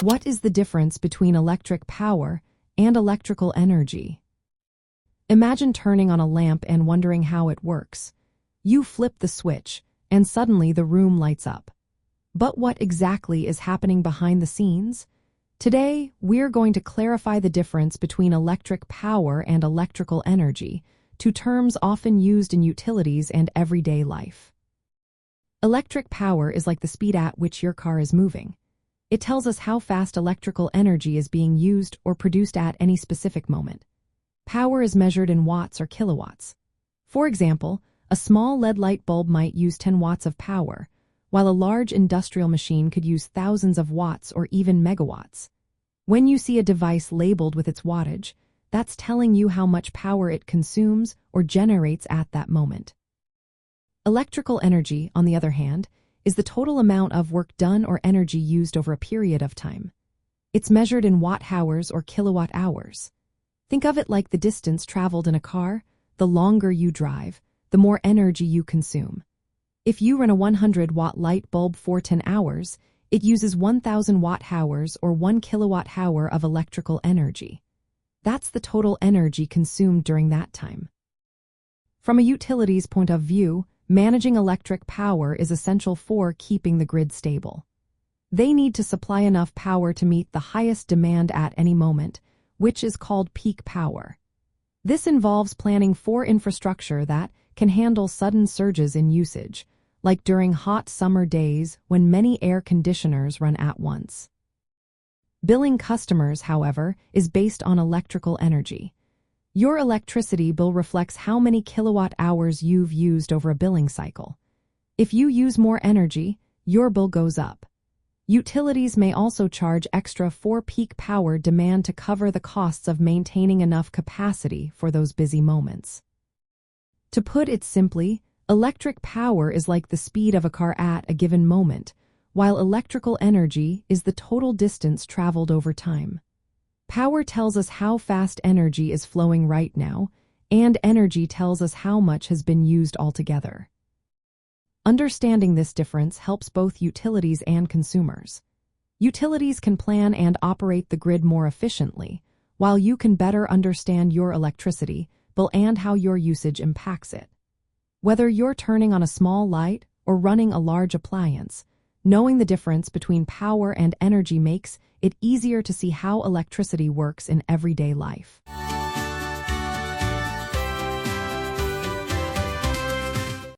What is the difference between electric power and electrical energy? Imagine turning on a lamp and wondering how it works. You flip the switch, and suddenly the room lights up. But what exactly is happening behind the scenes? Today, we're going to clarify the difference between electric power and electrical energy, two terms often used in utilities and everyday life. Electric power is like the speed at which your car is moving. It tells us how fast electrical energy is being used or produced at any specific moment. Power is measured in watts or kilowatts. For example, a small LED light bulb might use 10 watts of power, while a large industrial machine could use thousands of watts or even megawatts. When you see a device labeled with its wattage, that's telling you how much power it consumes or generates at that moment. Electrical energy, on the other hand, is the total amount of work done or energy used over a period of time. It's measured in watt-hours or kilowatt-hours. Think of it like the distance traveled in a car. The longer you drive, the more energy you consume. If you run a 100-watt light bulb for 10 hours, it uses 1,000 watt-hours or 1 kilowatt-hour of electrical energy. That's the total energy consumed during that time. From a utility's point of view, managing electric power is essential for keeping the grid stable. They need to supply enough power to meet the highest demand at any moment, which is called peak power. This involves planning for infrastructure that can handle sudden surges in usage, like during hot summer days when many air conditioners run at once. Billing customers, however, is based on electrical energy. Your electricity bill reflects how many kilowatt-hours you've used over a billing cycle. If you use more energy, your bill goes up. Utilities may also charge extra for peak power demand to cover the costs of maintaining enough capacity for those busy moments. To put it simply, electric power is like the speed of a car at a given moment, while electrical energy is the total distance traveled over time. Power tells us how fast energy is flowing right now, and energy tells us how much has been used altogether. Understanding this difference helps both utilities and consumers. Utilities can plan and operate the grid more efficiently, while you can better understand your electricity bill and how your usage impacts it. Whether you're turning on a small light or running a large appliance, knowing the difference between power and energy makes it easier to see how electricity works in everyday life.